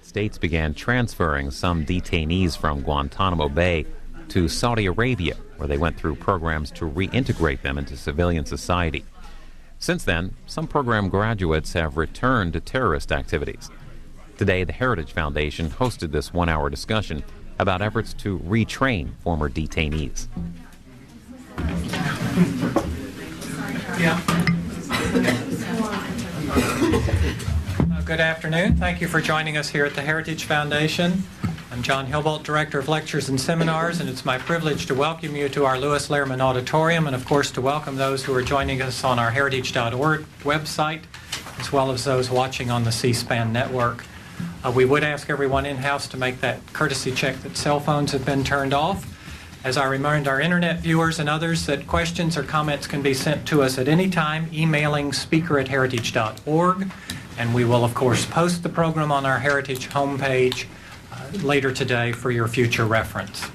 States began transferring some detainees from Guantanamo Bay to Saudi Arabia, where they went through programs to reintegrate them into civilian society. Since then, some program graduates have returned to terrorist activities. Today, the Heritage Foundation hosted this one-hour discussion about efforts to retrain former detainees. Good afternoon. Thank you for joining us here at the Heritage Foundation. I'm John Hilbolt, Director of Lectures and Seminars, and it's my privilege to welcome you to our Lewis Lehrman Auditorium, and of course to welcome those who are joining us on our heritage.org website, as well as those watching on the cspan network. We would ask everyone in-house to make that courtesy check that cell phones have been turned off. As I remind our internet viewers and others that questions or comments can be sent to us at any time, emailing speaker@heritage.org, and we will, of course, post the program on our Heritage homepage later today for your future reference.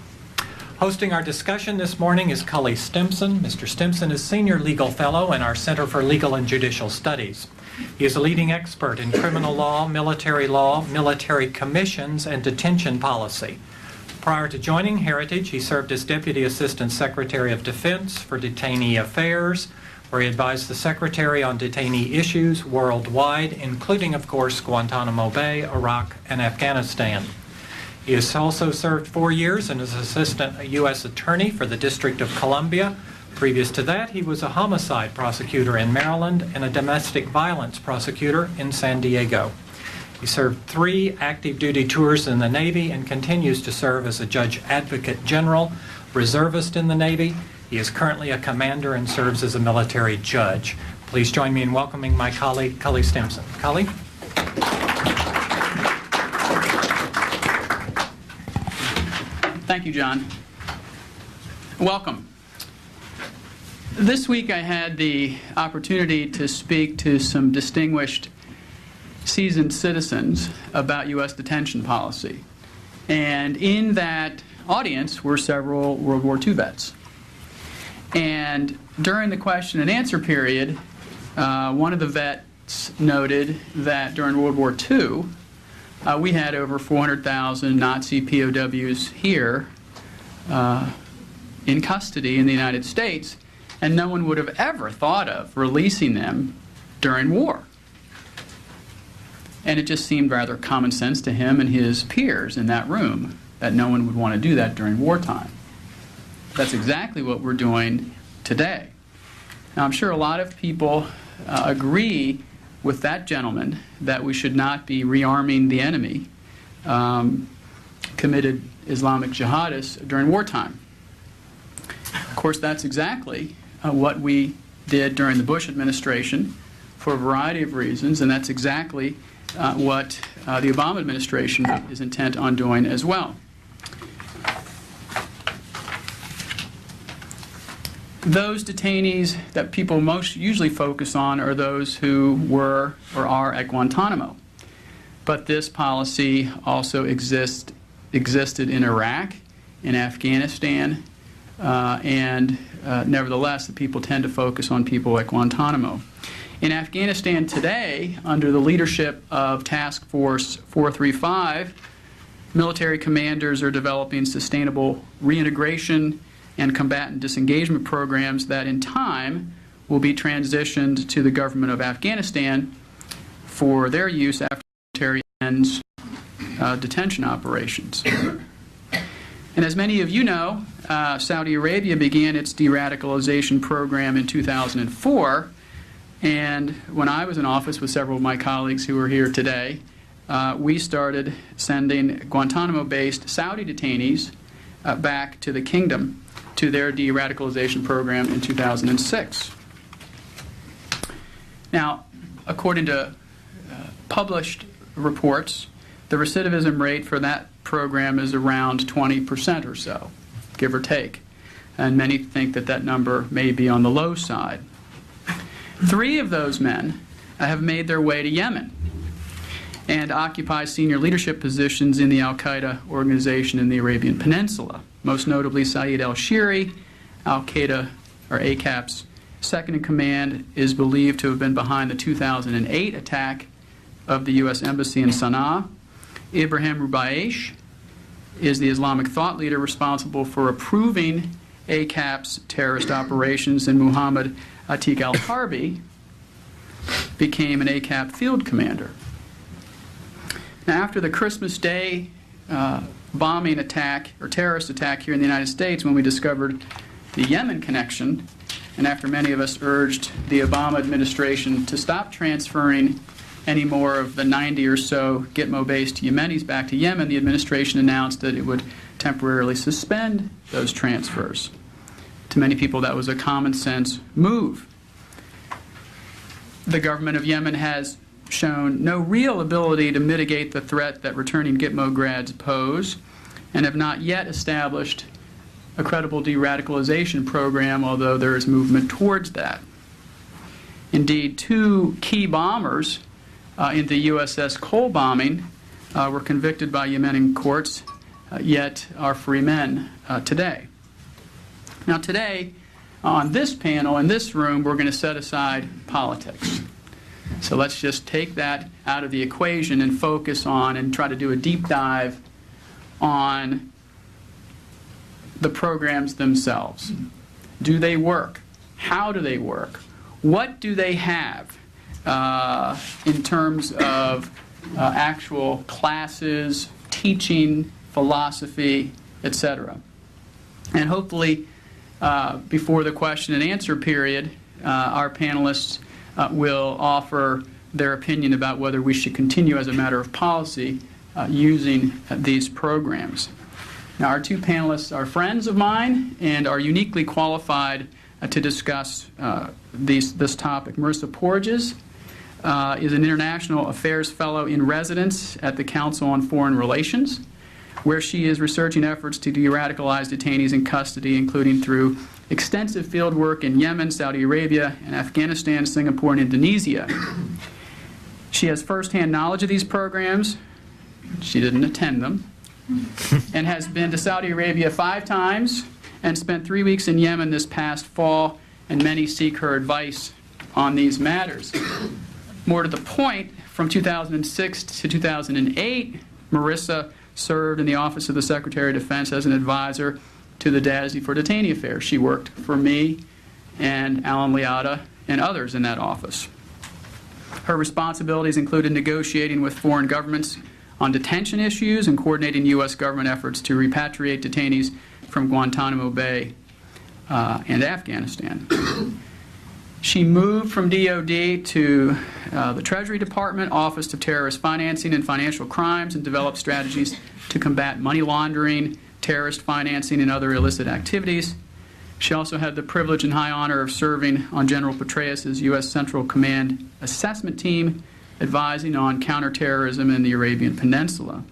Hosting our discussion this morning is Cully Stimson. Mr. Stimson is Senior Legal Fellow in our Center for Legal and Judicial Studies. He is a leading expert in criminal law, military commissions, and detention policy. Prior to joining Heritage, he served as Deputy Assistant Secretary of Defense for Detainee Affairs, where he advised the Secretary on detainee issues worldwide, including, of course, Guantanamo Bay, Iraq, and Afghanistan. He has also served 4 years as Assistant U.S. Attorney for the District of Columbia. Previous to that, he was a homicide prosecutor in Maryland and a domestic violence prosecutor in San Diego. He served 3 active duty tours in the Navy and continues to serve as a Judge Advocate General, reservist in the Navy. He is currently a commander and serves as a military judge. Please join me in welcoming my colleague, Cully Stimson. Cully? Thank you, John. Welcome. This week I had the opportunity to speak to some distinguished seasoned citizens about U.S. detention policy. And in that audience were several World War II vets. And during the question and answer period, one of the vets noted that during World War II, we had over 400,000 Nazi POWs here in custody in the United States, and no one would have ever thought of releasing them during war. And it just seemed rather common sense to him and his peers in that room that no one would want to do that during wartime. That's exactly what we're doing today. Now, I'm sure a lot of people agree with that gentleman that we should not be rearming the enemy, committed Islamic jihadists during wartime. Of course, that's exactly what we did during the Bush administration for a variety of reasons, and that's exactly what the Obama administration is intent on doing as well. Those detainees that people most usually focus on are those who were or are at Guantanamo. But this policy also existed in Iraq, in Afghanistan, and nevertheless, the people tend to focus on people at Guantanamo. In Afghanistan today, under the leadership of Task Force 435, military commanders are developing sustainable reintegration and combatant disengagement programs that in time will be transitioned to the government of Afghanistan for their use after military ends detention operations. And as many of you know, Saudi Arabia began its de-radicalization program in 2004, and when I was in office with several of my colleagues who are here today, we started sending Guantanamo-based Saudi detainees back to the kingdom to their de-radicalization program in 2006. Now, according to published reports, the recidivism rate for that program is around 20% or so, give or take. And many think that that number may be on the low side. 3 of those men have made their way to Yemen and occupy senior leadership positions in the al-Qaeda organization in the Arabian Peninsula, most notably Saeed al-Shiri, al-Qaeda, or ACAP's second-in-command, is believed to have been behind the 2008 attack of the U.S. Embassy in Sana'a Ibrahim Rubaish is the Islamic thought leader responsible for approving ACAP's terrorist operations, and Muhammad Atiq al-Harbi became an ACAP field commander. Now, after the Christmas Day bombing attack or terrorist attack here in the United States, when we discovered the Yemen connection, and after many of us urged the Obama administration to stop transferring any more of the 90 or so Gitmo-based Yemenis back to Yemen, the administration announced that it would temporarily suspend those transfers. To many people, that was a common sense move. The government of Yemen has shown no real ability to mitigate the threat that returning Gitmo grads pose, and have not yet established a credible de-radicalization program, although there is movement towards that. Indeed, 2 key bombers in the USS Cole bombing were convicted by Yemeni courts, yet are free men today. Now today, on this panel, in this room, we're going to set aside politics. So let's just take that out of the equation and focus on and try to do a deep dive on the programs themselves. Do they work? How do they work? What do they have in terms of actual classes, teaching, philosophy, etc.? And hopefully, before the question and answer period, our panelists will offer their opinion about whether we should continue as a matter of policy using these programs. Now, our 2 panelists are friends of mine and are uniquely qualified to discuss this topic. Marissa Porges is an International Affairs Fellow in Residence at the Council on Foreign Relations, where she is researching efforts to de-radicalize detainees in custody, including through extensive field work in Yemen, Saudi Arabia, and Afghanistan, Singapore, and Indonesia. She has firsthand knowledge of these programs. She didn't attend them. And has been to Saudi Arabia 5 times and spent 3 weeks in Yemen this past fall, and many seek her advice on these matters. More to the point, from 2006 to 2008, Marissa served in the Office of the Secretary of Defense as an advisor to the DASD for Detainee Affairs. She worked for me and Alan Liotta and others in that office. Her responsibilities included negotiating with foreign governments on detention issues and coordinating U.S. government efforts to repatriate detainees from Guantanamo Bay and Afghanistan. She moved from DOD to the Treasury Department, Office of Terrorist Financing and Financial Crimes, and developed strategies to combat money laundering, terrorist financing, and other illicit activities. She also had the privilege and high honor of serving on General Petraeus' U.S. Central Command Assessment Team, advising on counterterrorism in the Arabian Peninsula.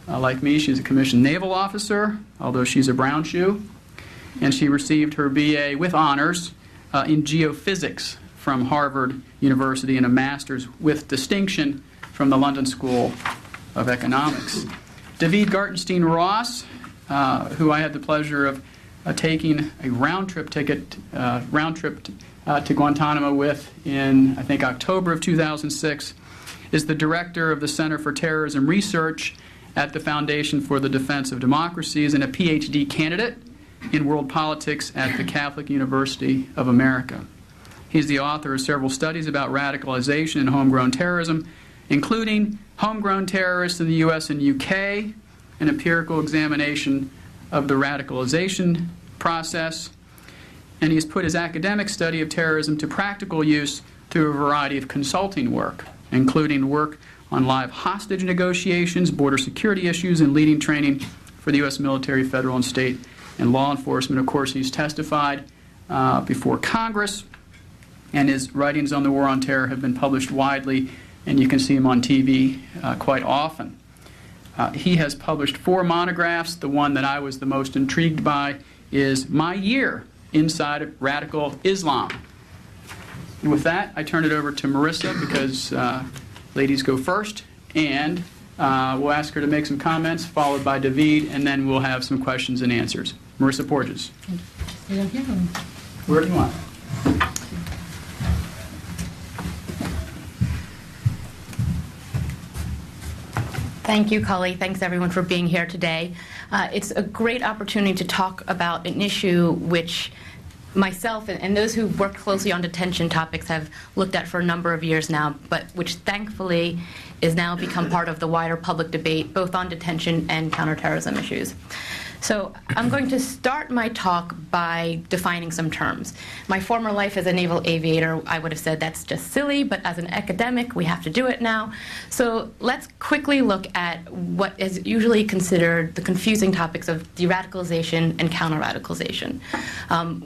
Like me, she's a commissioned naval officer, although she's a brown shoe, and she received her BA with honors in geophysics from Harvard University and a master's with distinction from the London School of Economics. David Gartenstein-Ross, who I had the pleasure of taking a round-trip ticket, to Guantanamo with in, I think, October of 2006, is the director of the Center for Terrorism Research at the Foundation for the Defense of Democracies and a PhD candidate in world politics at the Catholic University of America. He's the author of several studies about radicalization and homegrown terrorism, including Homegrown Terrorists in the U.S. and UK, an empirical examination of the radicalization process, and he's put his academic study of terrorism to practical use through a variety of consulting work, including work on live hostage negotiations, border security issues, and leading training for the U.S. military, federal, and state and law enforcement. Of course, he's testified before Congress, and his writings on the War on Terror have been published widely, and you can see him on TV quite often. He has published 4 monographs. The one that I was the most intrigued by is My Year Inside Radical Islam. And with that, I turn it over to Marissa, because ladies go first, and we'll ask her to make some comments, followed by David, and then we'll have some questions and answers. Marissa Porges. Where do you want? Thank you, Cully. Thanks, everyone, for being here today. It's a great opportunity to talk about an issue which myself and those who work closely on detention topics have looked at for a number of years now, but which thankfully is now become part of the wider public debate, both on detention and counterterrorism issues. So I'm going to start my talk by defining some terms. My former life as a naval aviator, I would have said that's just silly, but as an academic, we have to do it now. So let's quickly look at what is usually considered the confusing topics of de-radicalization and counter-radicalization.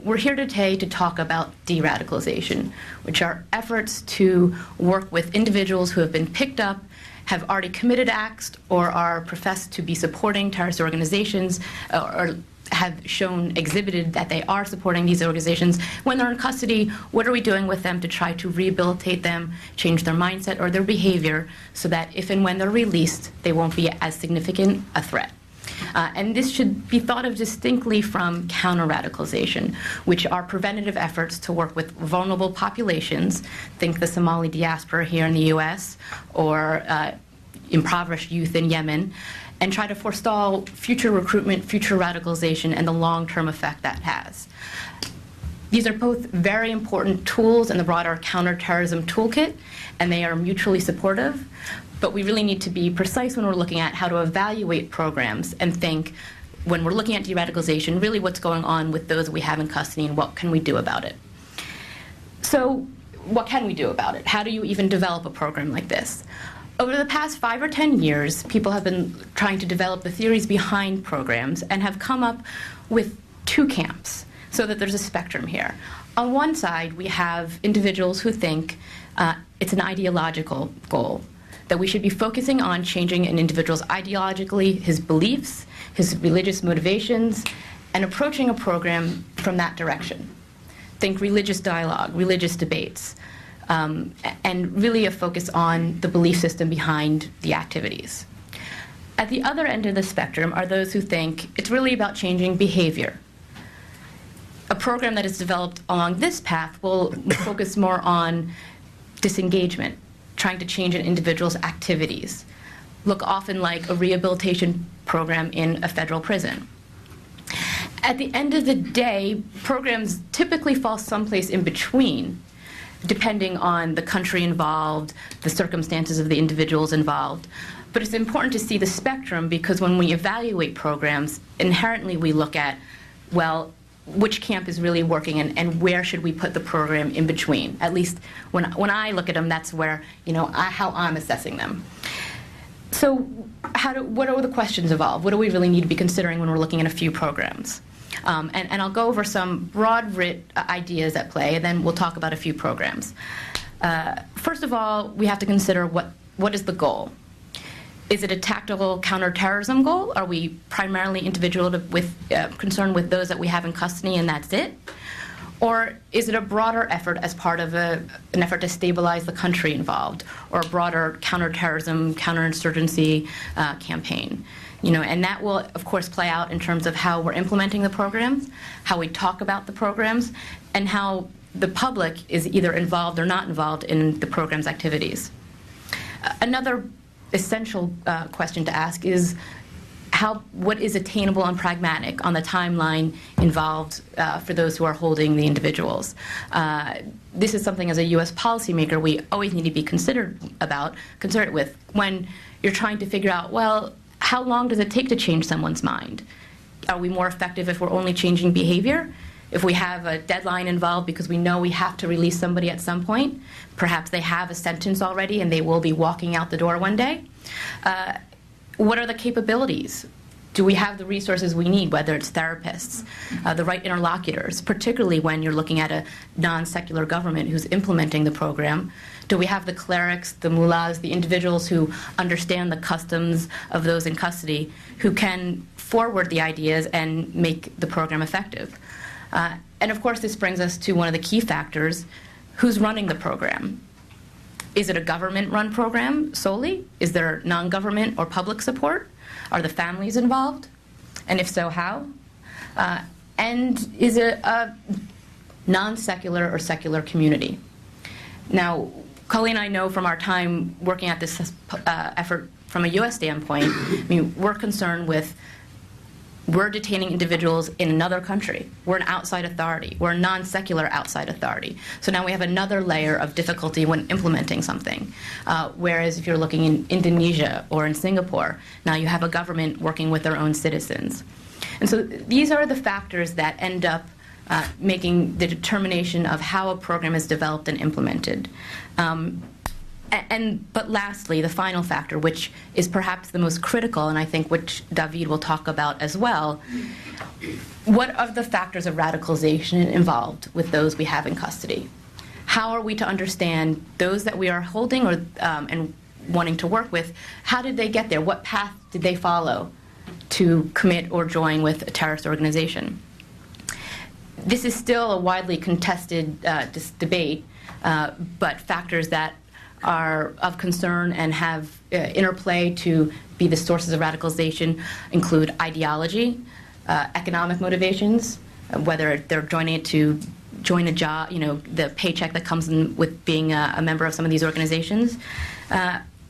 We're here today to talk about de-radicalization, which are efforts to work with individuals who have been picked up, have already committed acts, or are professed to be supporting terrorist organizations, or have exhibited that they are supporting these organizations. When they're in custody, what are we doing with them to try to rehabilitate them, change their mindset or their behavior, so that if and when they're released, they won't be as significant a threat? And this should be thought of distinctly from counter-radicalization, which are preventative efforts to work with vulnerable populations, think the Somali diaspora here in the U.S., or impoverished youth in Yemen, and try to forestall future recruitment, future radicalization, and the long-term effect that has. These are both very important tools in the broader counterterrorism toolkit, and they are mutually supportive. But we really need to be precise when we're looking at how to evaluate programs and think, when we're looking at de-radicalization, really what's going on with those we have in custody and what can we do about it. So what can we do about it? How do you even develop a program like this? Over the past 5 or 10 years, people have been trying to develop the theories behind programs and have come up with 2 camps, so that there's a spectrum here. On one side, we have individuals who think it's an ideological goal, that we should be focusing on changing an individual's ideologically, his beliefs, his religious motivations, and approaching a program from that direction. Think religious dialogue, religious debates, and really a focus on the belief system behind the activities. At the other end of the spectrum are those who think it's really about changing behavior. A program that is developed along this path will focus more on disengagement, trying to change an individual's activities, look often like a rehabilitation program in a federal prison. At the end of the day, programs typically fall someplace in between, depending on the country involved, the circumstances of the individuals involved. But it's important to see the spectrum, because when we evaluate programs, inherently we look at, well, which camp is really working, and where should we put the program in between? At least when I look at them, that's where, how I'm assessing them. So what are the questions involved? What do we really need to be considering when we're looking at a few programs? And I'll go over some broad ideas at play, and then we'll talk about a few programs. First of all, we have to consider what is the goal. Is it a tactical counterterrorism goal? Are we primarily concerned with those that we have in custody and that's it? Or is it a broader effort as part of an effort to stabilize the country involved, or a broader counterterrorism, counterinsurgency campaign? And that will, of course, play out in terms of how we're implementing the programs, how we talk about the programs, and how the public is either involved or not involved in the program's activities. Another essential question to ask is what is attainable and pragmatic on the timeline involved for those who are holding the individuals. This is something as a U.S. policymaker we always need to be considered with when you're trying to figure out, well, how long does it take to change someone's mind? Are we more effective if we're only changing behavior? If we have a deadline involved because we know we have to release somebody at some point, perhaps they have a sentence already and they will be walking out the door one day. What are the capabilities? Do we have the resources we need, whether it's therapists, the right interlocutors, particularly when you're looking at a non-secular government who's implementing the program? Do we have the clerics, the mullahs, the individuals who understand the customs of those in custody, who can forward the ideas and make the program effective? And of course, this brings us to one of the key factors: who's running the program? Is it a government-run program solely? Is there non-government or public support? Are the families involved? And if so, how? And is it a non-secular or secular community? Now, Cully and I know from our time working at this effort from a U.S. standpoint, I mean, we're concerned with, we're detaining individuals in another country. We're an outside authority. We're a non-secular outside authority. So now we have another layer of difficulty when implementing something. Whereas if you're looking in Indonesia or in Singapore, now you have a government working with their own citizens. And so these are the factors that end up making the determination of how a program is developed and implemented. But lastly, the final factor, which is perhaps the most critical, and I think which David will talk about as well, what are the factors of radicalization involved with those we have in custody? How are we to understand those that we are holding or and wanting to work with? How did they get there? What path did they follow to commit or join with a terrorist organization? This is still a widely contested debate, but factors that are of concern and have interplay to be the sources of radicalization include ideology, economic motivations, whether they're joining it to join a job, the paycheck that comes in with being a member of some of these organizations,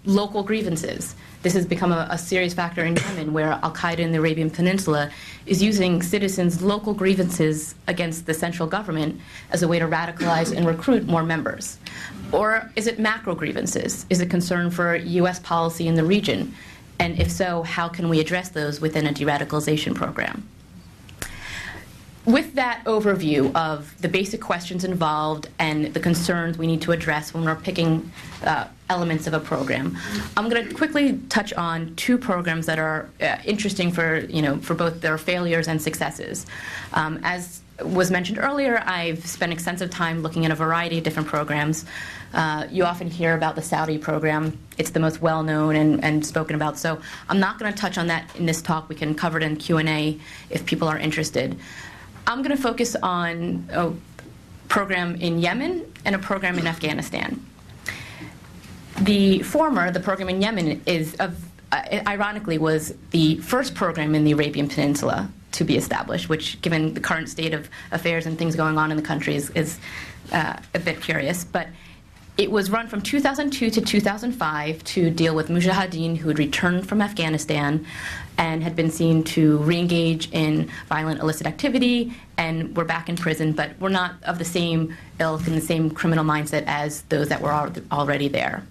local grievances. This has become a serious factor in Yemen, where al-Qaeda in the Arabian Peninsula is using citizens' local grievances against the central government as a way to radicalize and recruit more members. Or is it macro grievances? Is it concern for U.S. policy in the region? And if so, how can we address those within a de-radicalization program? With that overview of the basic questions involved and the concerns we need to address when we're picking elements of a program, I'm going to quickly touch on two programs that are interesting for both their failures and successes. As was mentioned earlier, I've spent extensive time looking at a variety of different programs. You often hear about the Saudi program. It's the most well-known and spoken about, so I'm not going to touch on that in this talk. We can cover it in Q&A if people are interested. I'm going to focus on a program in Yemen and a program in Afghanistan. The former, the program in Yemen, ironically was the first program in the Arabian Peninsula to be established, which, given the current state of affairs and things going on in the country, is a bit curious. But it was run from 2002 to 2005 to deal with mujahideen who had returned from Afghanistan and had been seen to re-engage in violent illicit activity and were back in prison, but were not of the same ilk and the same criminal mindset as those that were already there.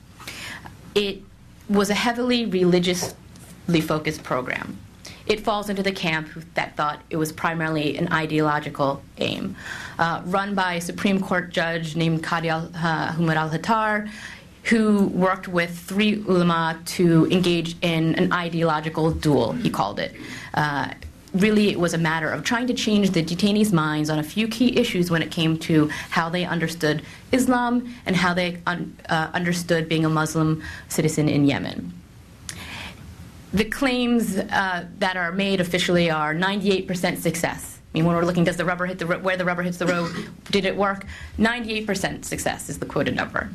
It was a heavily religiously focused program. It falls into the camp that thought it was primarily an ideological aim. Run by a Supreme Court judge named Qadi Ahmad al-Hattar, who worked with three ulama to engage in an ideological duel, he called it. Really, it was a matter of trying to change the detainees' minds on a few key issues when it came to how they understood Islam and how they understood being a Muslim citizen in Yemen. The claims that are made officially are 98% success. I mean, when we're looking, does the rubber hit the where the rubber hits the road? Did it work? 98% success is the quoted number.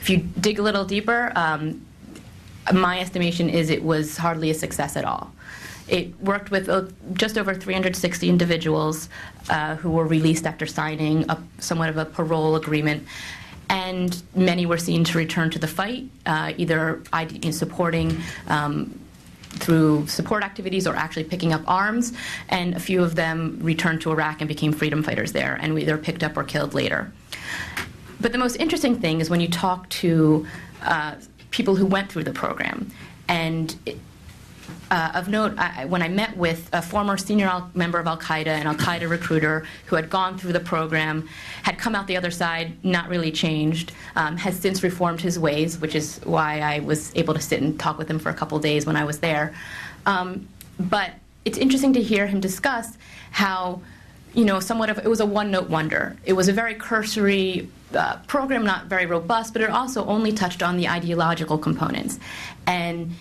If you dig a little deeper, my estimation is it was hardly a success at all. It worked with just over 360 individuals who were released after signing somewhat of a parole agreement, and many were seen to return to the fight, either in supporting through support activities or actually picking up arms, and a few of them returned to Iraq and became freedom fighters there and were either picked up or killed later. But the most interesting thing is when you talk to people who went through the program, and of note, when I met with a former senior member of al-Qaeda, an al-Qaeda recruiter who had gone through the program, had come out the other side, not really changed, has since reformed his ways, which is why I was able to sit and talk with him for a couple of days when I was there. But it's interesting to hear him discuss how, it was a one-note wonder. It was a very cursory program, not very robust, but it also only touched on the ideological components. And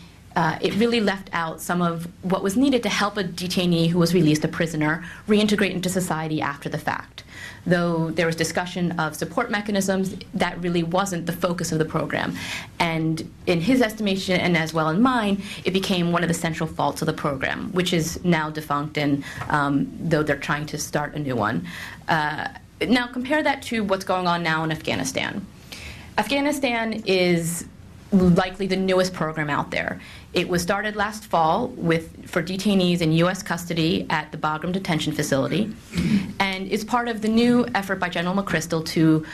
it really left out some of what was needed to help a detainee who was released, a prisoner, reintegrate into society after the fact. Though there was discussion of support mechanisms, that really wasn't the focus of the program. And in his estimation, and as well in mine, it became one of the central faults of the program, which is now defunct, and though they're trying to start a new one. Now compare that to what's going on now in Afghanistan. Afghanistan is likely the newest program out there. It was started last fall for detainees in U.S. custody at the Bagram Detention Facility, and is part of the new effort by General McChrystal to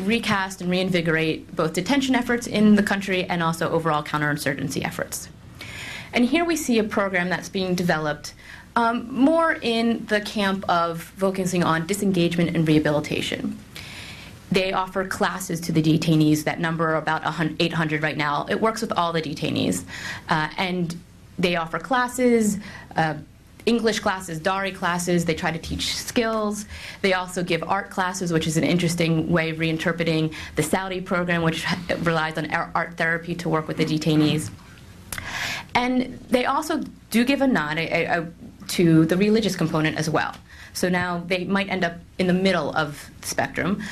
recast and reinvigorate both detention efforts in the country and also overall counterinsurgency efforts. And here we see a program that's being developed more in the camp of focusing on disengagement and rehabilitation. They offer classes to the detainees that number about 800 right now. It works with all the detainees. And they offer classes, English classes, Dari classes. They try to teach skills. They also give art classes, which is an interesting way of reinterpreting the Saudi program, which relies on art therapy to work with the detainees. And they also do give a nod to the religious component as well. So now they might end up in the middle of the spectrum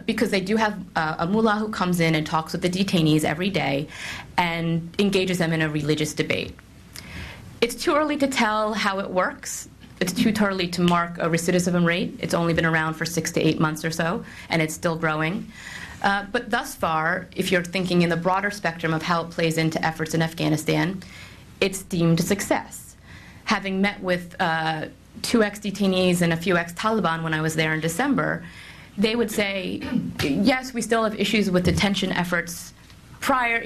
because they do have a mullah who comes in and talks with the detainees every day and engages them in a religious debate. It's too early to tell how it works. It's too early to mark a recidivism rate. It's only been around for 6 to 8 months or so, and it's still growing. But thus far, if you're thinking in the broader spectrum of how it plays into efforts in Afghanistan, it's deemed a success. Having met with 2 ex-detainees and a few ex-Taliban when I was there in December, they would say, yes, we still have issues with detention efforts prior,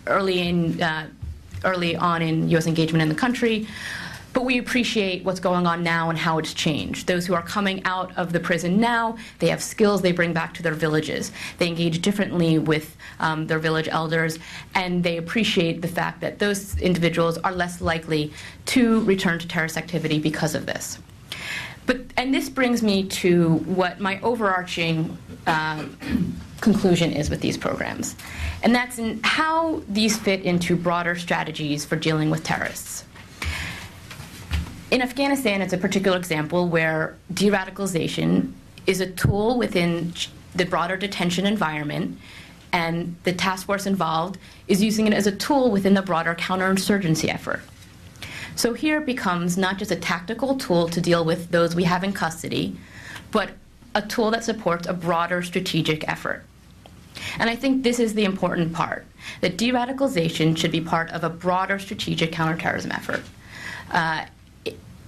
early on in U.S. engagement in the country, but we appreciate what's going on now and how it's changed. Those who are coming out of the prison now, they have skills they bring back to their villages. They engage differently with their village elders, and they appreciate the fact that those individuals are less likely to return to terrorist activity because of this. And this brings me to what my overarching conclusion is with these programs, and that's in how these fit into broader strategies for dealing with terrorists. In Afghanistan, it's a particular example where de-radicalization is a tool within the broader detention environment, and the task force involved is using it as a tool within the broader counterinsurgency effort. So here it becomes not just a tactical tool to deal with those we have in custody, but a tool that supports a broader strategic effort. And I think this is the important part, that de-radicalization should be part of a broader strategic counterterrorism effort.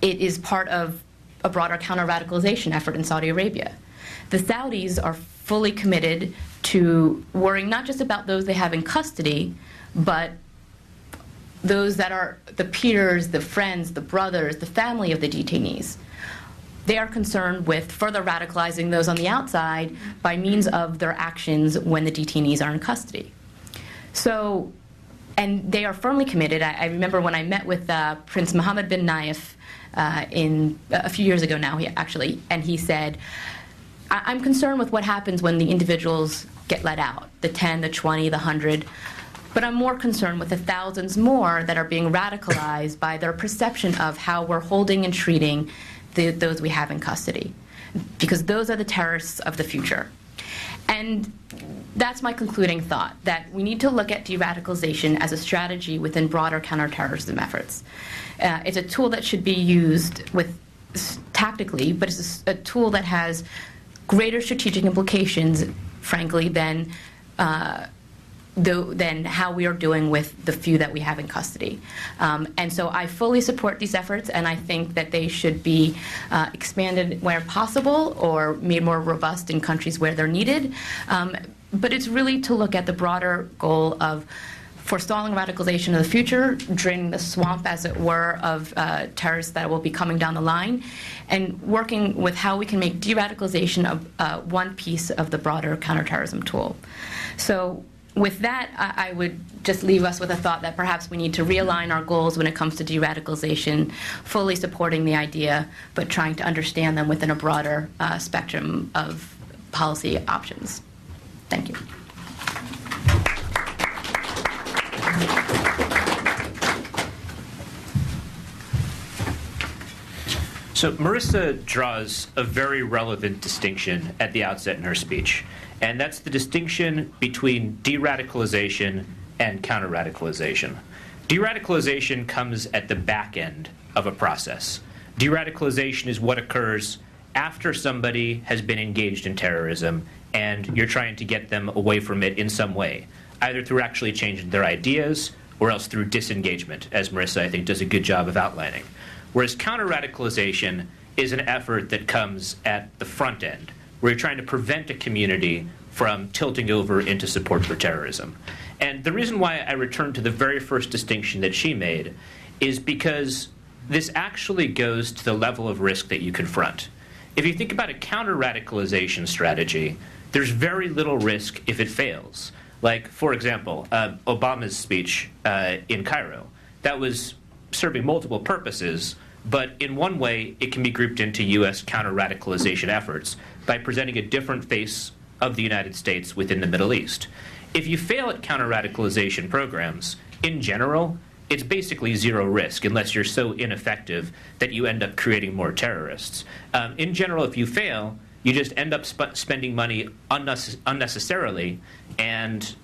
It is part of a broader counter-radicalization effort in Saudi Arabia. The Saudis are fully committed to worrying not just about those they have in custody, but those that are the peers, the friends, the brothers, the family of the detainees. They are concerned with further radicalizing those on the outside by means of their actions when the detainees are in custody. So, and they are firmly committed. I remember when I met with Prince Mohammed bin Nayef a few years ago now, and he said, I'm concerned with what happens when the individuals get let out, the 10, the 20, the 100, but I'm more concerned with the thousands more that are being radicalized by their perception of how we're holding and treating those we have in custody, because those are the terrorists of the future. And that's my concluding thought, that we need to look at de-radicalization as a strategy within broader counterterrorism efforts. It's a tool that should be used tactically, but it's a tool that has greater strategic implications, frankly, than how we are doing with the few that we have in custody. And so I fully support these efforts, and I think that they should be expanded where possible or made more robust in countries where they're needed. But it's really to look at the broader goal of forestalling radicalization of the future, draining the swamp, as it were, of terrorists that will be coming down the line, and working with how we can make de-radicalization of one piece of the broader counterterrorism tool. So with that, I would just leave us with a thought that perhaps we need to realign our goals when it comes to de-radicalization, fully supporting the idea, but trying to understand them within a broader spectrum of policy options. Thank you. So Marissa draws a very relevant distinction at the outset in her speech, and that's the distinction between de-radicalization and counter-radicalization. De-radicalization comes at the back end of a process. De-radicalization is what occurs after somebody has been engaged in terrorism and you're trying to get them away from it in some way. either through actually changing their ideas or else through disengagement, as Marissa, I think, does a good job of outlining. Whereas counter-radicalization is an effort that comes at the front end, where you're trying to prevent a community from tilting over into support for terrorism. And the reason why I return to the very first distinction that she made is because this actually goes to the level of risk that you confront. If you think about a counter-radicalization strategy, there's very little risk if it fails. Like, for example, Obama's speech in Cairo. That was serving multiple purposes, but in one way, it can be grouped into U.S. counter-radicalization efforts by presenting a different face of the United States within the Middle East. If you fail at counter-radicalization programs, in general, it's basically zero risk unless you're so ineffective that you end up creating more terrorists. In general, if you fail, you just end up spending money unnecessarily, and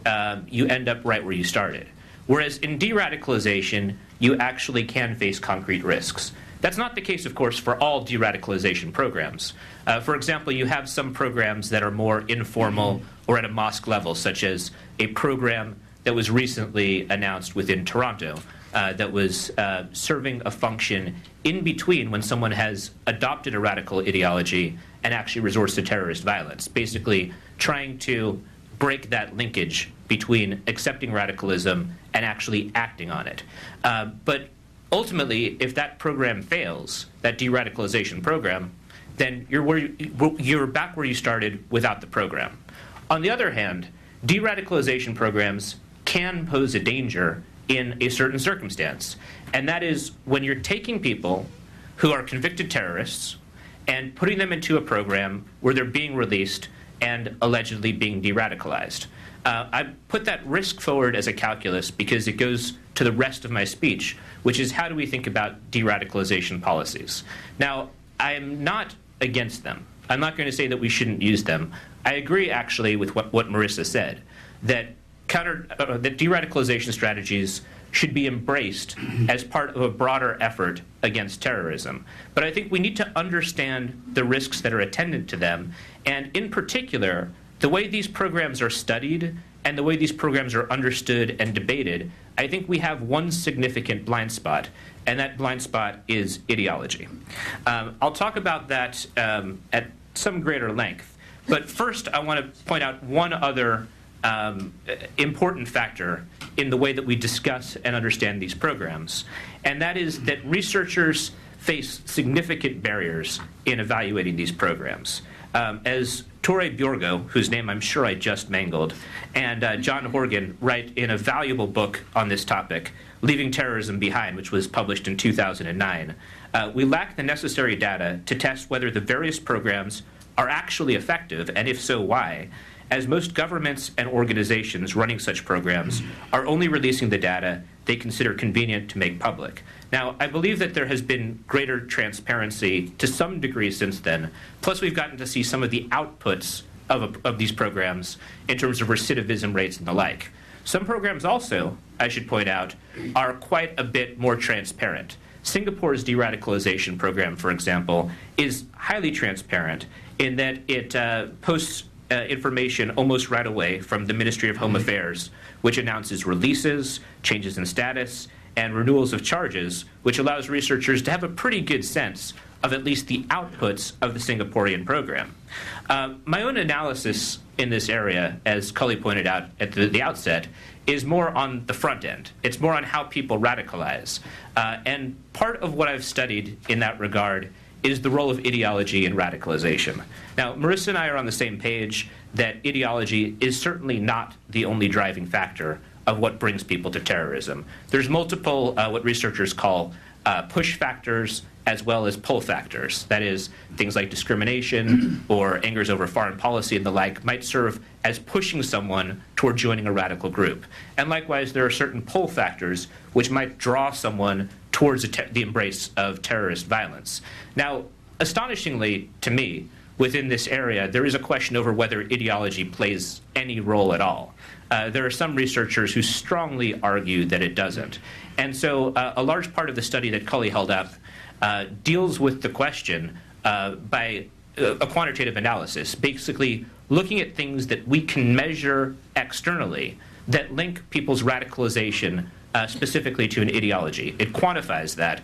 you end up right where you started. Whereas in de-radicalization, you actually can face concrete risks. That's not the case, of course, for all de-radicalization programs. For example, you have some programs that are more informal or at a mosque level, such as a program that was recently announced within Toronto that was serving a function in between when someone has adopted a radical ideology and actually resorts to terrorist violence, basically trying to break that linkage between accepting radicalism and actually acting on it. But ultimately, if that program fails, that de-radicalization program, then you're back where you started without the program. On the other hand, de-radicalization programs can pose a danger in a certain circumstance, and that is when you're taking people who are convicted terrorists and putting them into a program where they're being released and allegedly being de-radicalized. I put that risk forward as a calculus because it goes to the rest of my speech, which is how do we think about de-radicalization policies. Now, I am not against them. I'm not going to say that we shouldn't use them. I agree, actually, with what Marissa said, that that de-radicalization strategies should be embraced as part of a broader effort against terrorism. But I think we need to understand the risks that are attendant to them, and in particular, the way these programs are studied and the way these programs are understood and debated. I think we have one significant blind spot, and that blind spot is ideology. I'll talk about that at some greater length. But first, I want to point out one other important factor in the way that we discuss and understand these programs, and that is that researchers face significant barriers in evaluating these programs. As Torre Bjorgo, whose name I'm sure I just mangled, and John Horgan write in a valuable book on this topic, Leaving Terrorism Behind, which was published in 2009, we lack the necessary data to test whether the various programs are actually effective, and if so, why, as most governments and organizations running such programs are only releasing the data they consider convenient to make public. Now, I believe that there has been greater transparency to some degree since then, plus we've gotten to see some of the outputs of these programs in terms of recidivism rates and the like. Some programs also, I should point out, are quite a bit more transparent. Singapore's de-radicalization program, for example, is highly transparent in that it posts information almost right away from the Ministry of Home Affairs, which announces releases, changes in status, and renewals of charges, which allows researchers to have a pretty good sense of at least the outputs of the Singaporean program. My own analysis in this area, as Cully pointed out at the outset, is more on the front end. It's more on how people radicalize. And part of what I've studied in that regard is the role of ideology in radicalization. Now, Marissa and I are on the same page that ideology is certainly not the only driving factor of what brings people to terrorism. There's multiple, what researchers call push factors as well as pull factors. That is, things like discrimination or angers over foreign policy and the like might serve as pushing someone toward joining a radical group. And likewise, there are certain pull factors which might draw someone towards the embrace of terrorist violence. Now, astonishingly to me, within this area, there is a question over whether ideology plays any role at all. There are some researchers who strongly argue that it doesn't. And so a large part of the study that Cully held up deals with the question by a quantitative analysis, basically looking at things that we can measure externally, that link people's radicalization specifically to an ideology. It quantifies that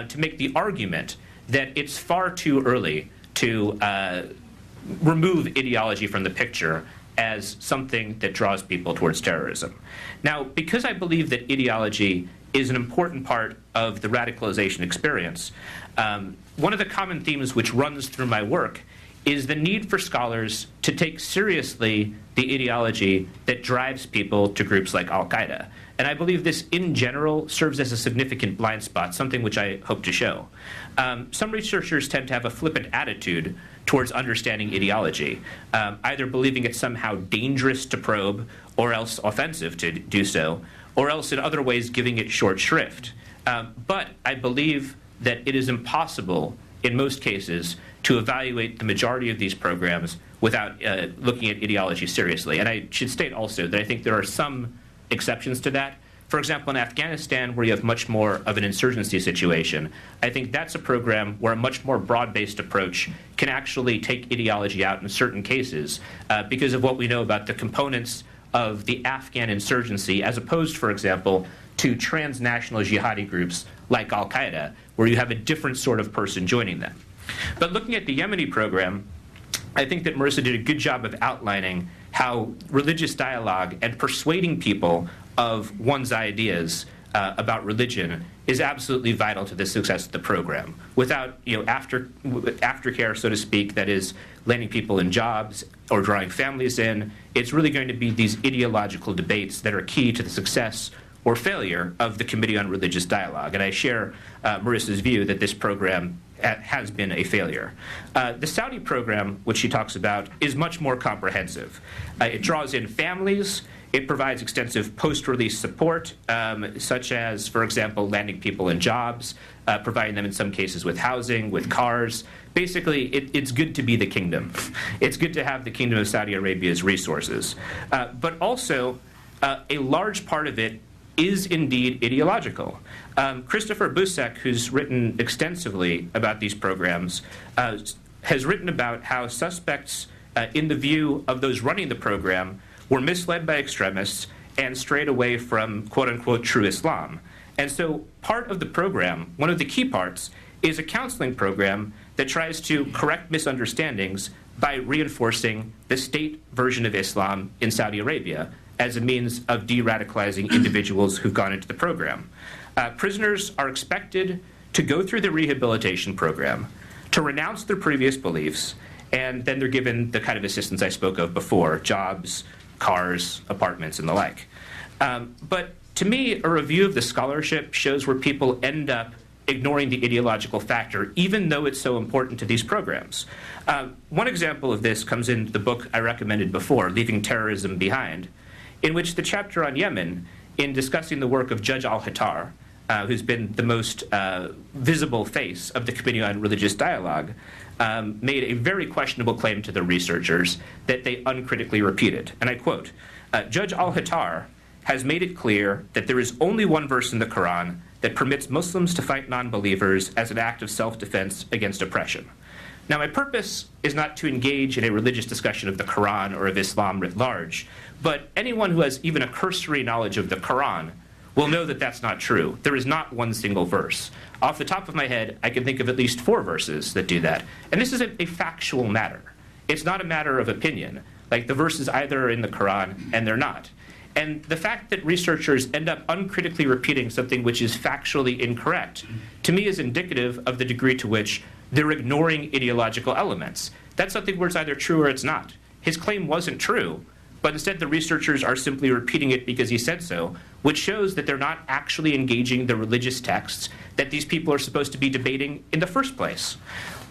to make the argument that it's far too early to remove ideology from the picture as something that draws people towards terrorism. Now, because I believe that ideology is an important part of the radicalization experience, one of the common themes which runs through my work is the need for scholars to take seriously the ideology that drives people to groups like Al-Qaeda. And I believe this, in general, serves as a significant blind spot, something which I hope to show. Some researchers tend to have a flippant attitude towards understanding ideology, either believing it's somehow dangerous to probe or else offensive to do so, or else in other ways giving it short shrift. But I believe that it is impossible, in most cases, to evaluate the majority of these programs without looking at ideology seriously. And I should state also that I think there are some exceptions to that. For example, in Afghanistan, where you have much more of an insurgency situation, I think that's a program where a much more broad-based approach can actually take ideology out in certain cases because of what we know about the components of the Afghan insurgency, as opposed, for example, to transnational jihadi groups like Al-Qaeda, where you have a different sort of person joining them. But looking at the Yemeni program, I think that Marissa did a good job of outlining how religious dialogue and persuading people of one's ideas about religion is absolutely vital to the success of the program. Without aftercare, so to speak, that is landing people in jobs or drawing families in, it's really going to be these ideological debates that are key to the success or failure of the Committee on Religious Dialogue. And I share Marissa's view that this program has been a failure. The Saudi program, which she talks about, is much more comprehensive. It draws in families. It provides extensive post-release support, such as, for example, landing people in jobs, providing them in some cases with housing, with cars. Basically, it's good to be the kingdom. It's good to have the Kingdom of Saudi Arabia's resources. But also, a large part of it is indeed ideological. Christopher Busek, who's written extensively about these programs, has written about how suspects, in the view of those running the program, were misled by extremists and strayed away from quote-unquote true Islam. And so part of the program, one of the key parts, is a counseling program that tries to correct misunderstandings by reinforcing the state version of Islam in Saudi Arabia as a means of de-radicalizing individuals who've gone into the program. Prisoners are expected to go through the rehabilitation program, to renounce their previous beliefs, and then they're given the kind of assistance I spoke of before, jobs, cars, apartments, and the like. But to me, a review of the scholarship shows where people end up ignoring the ideological factor, even though it's so important to these programs. One example of this comes in the book I recommended before, Leaving Terrorism Behind, in which the chapter on Yemen, in discussing the work of Judge al-Hattar, who's been the most visible face of the Committee on Religious Dialogue, made a very questionable claim to the researchers that they uncritically repeated. And I quote, Judge al-Hattar has made it clear that there is only one verse in the Quran that permits Muslims to fight non-believers as an act of self-defense against oppression. Now, my purpose is not to engage in a religious discussion of the Quran or of Islam writ large, but anyone who has even a cursory knowledge of the Quran will know that that's not true. There is not one single verse. Off the top of my head, I can think of at least 4 verses that do that. And this is a factual matter. It's not a matter of opinion. Like, the verses either are in the Quran and they're not. And the fact that researchers end up uncritically repeating something which is factually incorrect, to me, is indicative of the degree to which they're ignoring ideological elements. That's something where it's either true or it's not. His claim wasn't true, but instead the researchers are simply repeating it because he said so, which shows that they're not actually engaging the religious texts that these people are supposed to be debating in the first place.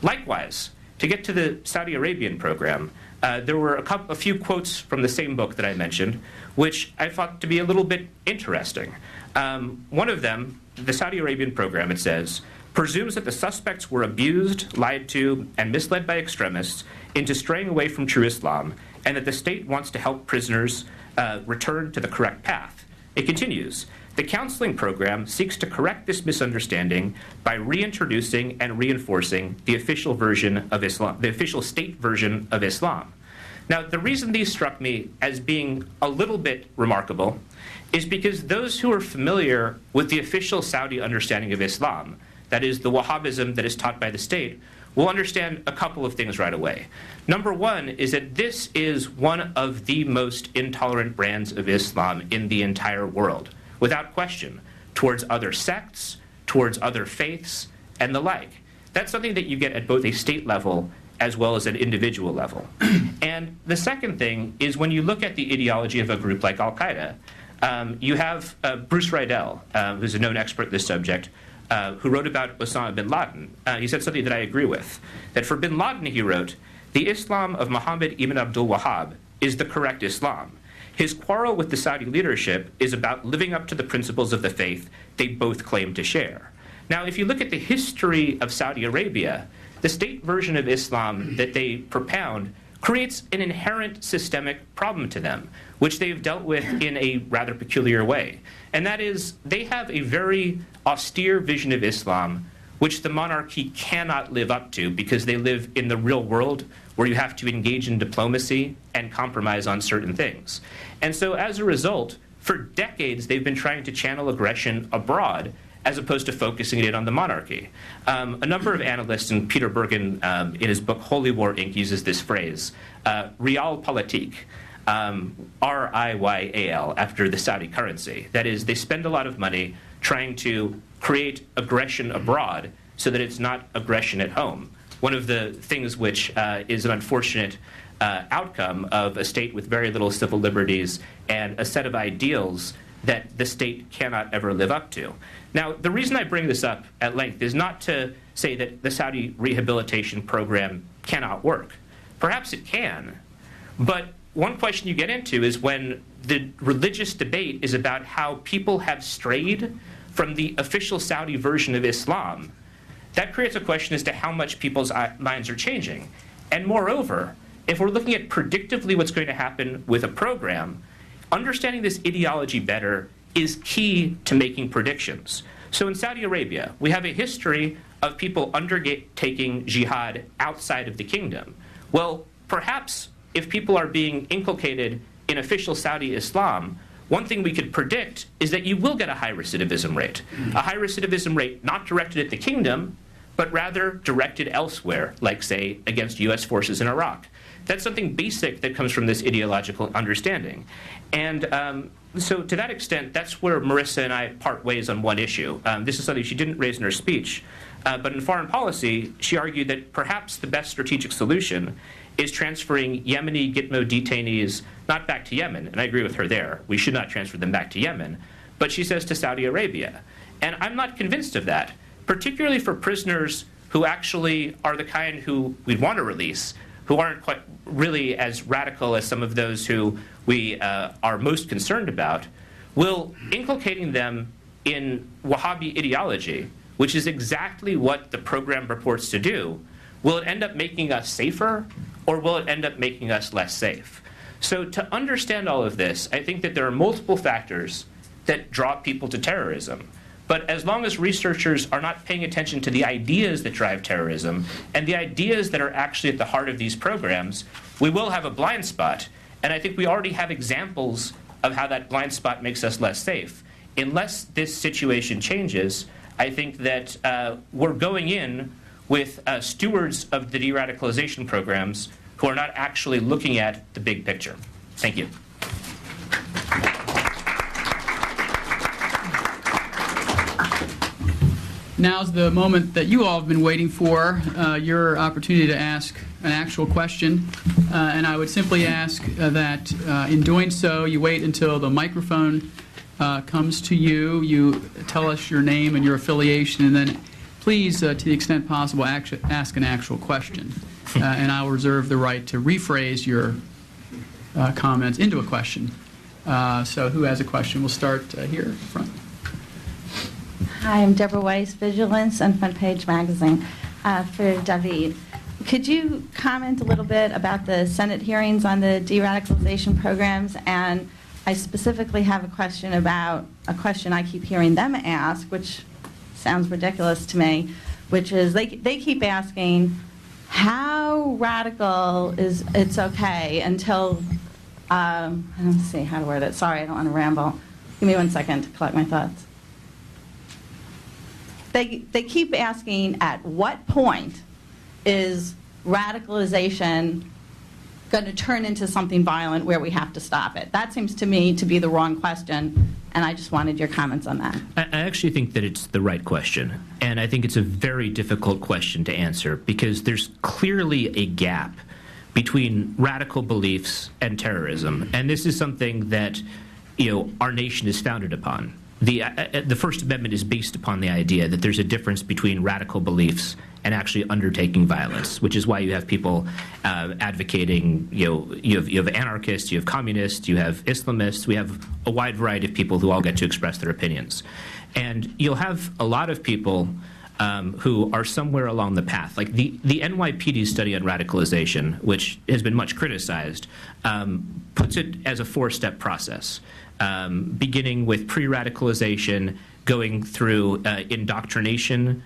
Likewise, to get to the Saudi Arabian program, there were a few quotes from the same book that I mentioned, which I thought to be a little bit interesting. One of them, the Saudi Arabian program, it says, presumes that the suspects were abused, lied to, and misled by extremists into straying away from true Islam, and that the state wants to help prisoners return to the correct path. It continues, the counseling program seeks to correct this misunderstanding by reintroducing and reinforcing the official version of Islam, the official state version of Islam. Now, the reason these struck me as being a little bit remarkable is because those who are familiar with the official Saudi understanding of Islam, that is, the Wahhabism that is taught by the state, will understand a couple of things right away. Number one is that this is one of the most intolerant brands of Islam in the entire world, without question, towards other sects, towards other faiths, and the like. That's something that you get at both a state level as well as an individual level. And the second thing is when you look at the ideology of a group like Al-Qaeda, you have Bruce Rydell, who's a known expert in this subject, who wrote about Osama bin Laden. He said something that I agree with, that for bin Laden, he wrote, "The Islam of Muhammad ibn Abdul Wahhab is the correct Islam. His quarrel with the Saudi leadership is about living up to the principles of the faith they both claim to share." Now, if you look at the history of Saudi Arabia, the state version of Islam that they propound creates an inherent systemic problem to them, which they've dealt with in a rather peculiar way. And that is, they have a very austere vision of Islam, which the monarchy cannot live up to because they live in the real world where you have to engage in diplomacy and compromise on certain things. And so as a result, for decades, they've been trying to channel aggression abroad as opposed to focusing it on the monarchy. A number of analysts, and Peter Bergen in his book Holy War Inc. uses this phrase, Realpolitik, R-I-Y-A-L, after the Saudi currency. That is, they spend a lot of money trying to create aggression abroad so that it's not aggression at home. One of the things which is an unfortunate outcome of a state with very little civil liberties and a set of ideals that the state cannot ever live up to. Now, the reason I bring this up at length is not to say that the Saudi rehabilitation program cannot work. Perhaps it can, but one question you get into is when the religious debate is about how people have strayed from the official Saudi version of Islam, that creates a question as to how much people's minds are changing. And moreover, if we're looking at predictively what's going to happen with a program, understanding this ideology better is key to making predictions. So in Saudi Arabia, we have a history of people undertaking jihad outside of the kingdom. Well, perhaps if people are being inculcated in official Saudi Islam, one thing we could predict is that you will get a high recidivism rate. A high recidivism rate not directed at the kingdom, but rather directed elsewhere, like, say, against US forces in Iraq. That's something basic that comes from this ideological understanding. And so to that extent, that's where Marissa and I part ways on one issue. This is something she didn't raise in her speech, but in foreign policy, she argued that perhaps the best strategic solution is transferring Yemeni Gitmo detainees not back to Yemen, and I agree with her there. We should not transfer them back to Yemen, but she says to Saudi Arabia. And I'm not convinced of that, particularly for prisoners who actually are the kind who we'd want to release, who aren't quite really as radical as some of those who we are most concerned about. Will inculcating them in Wahhabi ideology, which is exactly what the program purports to do, will it end up making us safer, or will it end up making us less safe? So to understand all of this, I think that there are multiple factors that draw people to terrorism. But as long as researchers are not paying attention to the ideas that drive terrorism and the ideas that are actually at the heart of these programs, we will have a blind spot. And I think we already have examples of how that blind spot makes us less safe. Unless this situation changes, I think that we're going in with stewards of the de-radicalization programs who are not actually looking at the big picture. Thank you. Now's the moment that you all have been waiting for, your opportunity to ask an actual question. And I would simply ask that in doing so, you wait until the microphone comes to you. You tell us your name and your affiliation, and then please, to the extent possible, ask an actual question. And I will reserve the right to rephrase your comments into a question. So who has a question? We'll start here in front. Hi, I'm Deborah Weiss, Vigilance and Front Page Magazine for David. Could you comment a little bit about the Senate hearings on the de-radicalization programs? And I specifically have a question about a question I keep hearing them ask, which sounds ridiculous to me, which is they keep asking, how radical is it's okay until, let's see how to word it. Sorry, I don't want to ramble. Give me 1 second to collect my thoughts. They keep asking, at what point is radicalization going to turn into something violent where we have to stop it? That seems to me to be the wrong question, and I just wanted your comments on that. I actually think that it's the right question, and I think it's a very difficult question to answer because there's clearly a gap between radical beliefs and terrorism, and this is something that our nation is founded upon. The First Amendment is based upon the idea that there's a difference between radical beliefs and actually undertaking violence, which is why you have people advocating, you have anarchists, you have communists, you have Islamists, we have a wide variety of people who all get to express their opinions. And you'll have a lot of people who are somewhere along the path. Like the NYPD study on radicalization, which has been much criticized, puts it as a 4-step process. Beginning with pre-radicalization, going through indoctrination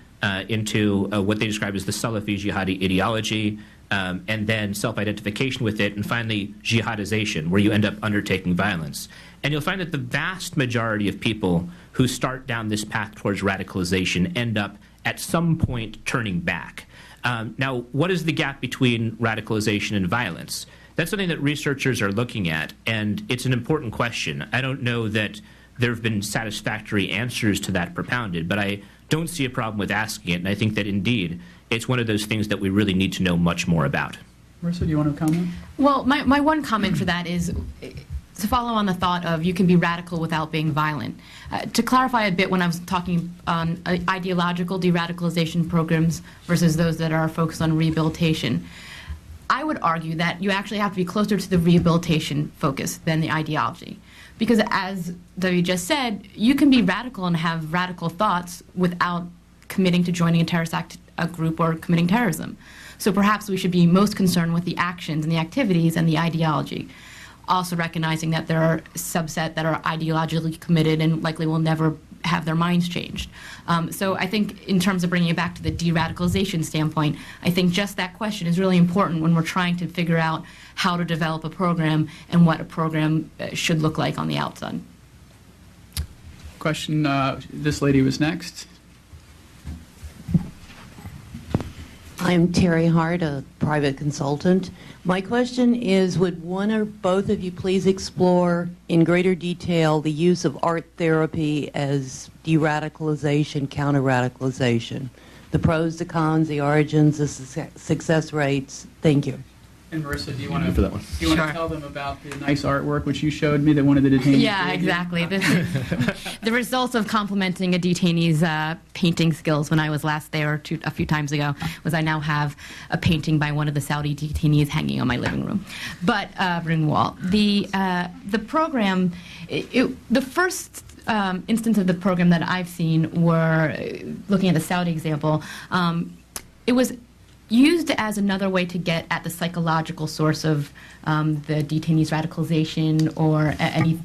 into what they describe as the Salafi jihadi ideology, and then self-identification with it, and finally jihadization, where you end up undertaking violence. And you'll find that the vast majority of people who start down this path towards radicalization end up at some point turning back. Now, what is the gap between radicalization and violence? That's something that researchers are looking at, and it's an important question. I don't know that there have been satisfactory answers to that propounded, but I don't see a problem with asking it, and I think that indeed it's one of those things that we really need to know much more about. Marissa, do you want to comment? Well, my one comment for that is to follow on the thought of you can be radical without being violent. To clarify a bit when I was talking on ideological de-radicalization programs versus those that are focused on rehabilitation, I would argue that you actually have to be closer to the rehabilitation focus than the ideology. Because as Debbie just said, you can be radical and have radical thoughts without committing to joining a terrorist group or committing terrorism. So perhaps we should be most concerned with the actions and the activities and the ideology. Also recognizing that there are subset that are ideologically committed and likely will never have their minds changed. So I think in terms of bringing it back to the de-radicalization standpoint, I think just that question is really important when we're trying to figure out how to develop a program and what a program should look like on the outside. Question, this lady was next. I'm Terry Hart, a private consultant. My question is, would one or both of you please explore in greater detail the use of art therapy as de-radicalization, counter-radicalization? The pros, the cons, the origins, the success rates. Thank you. And Marissa, do you want to for that one? Do you want to tell them about the nice artwork which you showed me that one of the detainees Yeah, did? exactly. This is the results of complementing a detainee's painting skills when I was last there a few times ago, was I now have a painting by one of the Saudi detainees hanging on my living room wall. The program, the first instance of the program that I've seen were, looking at the Saudi example, it was used as another way to get at the psychological source of the detainee's radicalization or any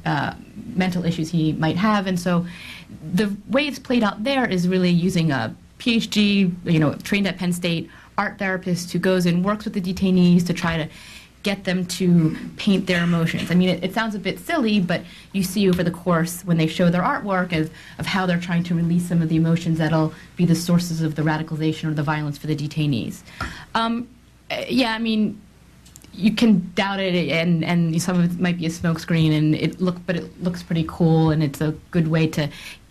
mental issues he might have. And so the way it's played out there is really using a PhD, trained at Penn State, art therapist who goes and works with the detainees to try to get them to paint their emotions. I mean, it sounds a bit silly, but you see over the course when they show their artwork of how they're trying to release some of the emotions that'll be the sources of the radicalization or the violence for the detainees. Yeah, I mean, you can doubt it, and some of it might be a smokescreen, and but it looks pretty cool, and it's a good way to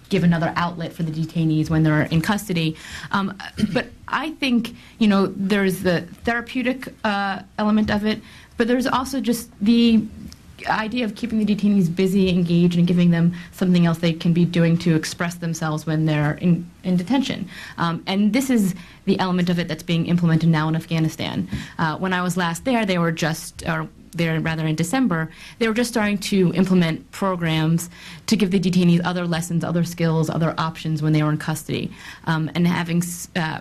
give another outlet for the detainees when they're in custody. But I think, there's the therapeutic element of it, but there's also just the idea of keeping the detainees busy, engaged, and giving them something else they can be doing to express themselves when they're in detention. And this is the element of it that's being implemented now in Afghanistan. When I was last there, they were just, in December, they were just starting to implement programs to give the detainees other lessons, other skills, other options when they were in custody. And having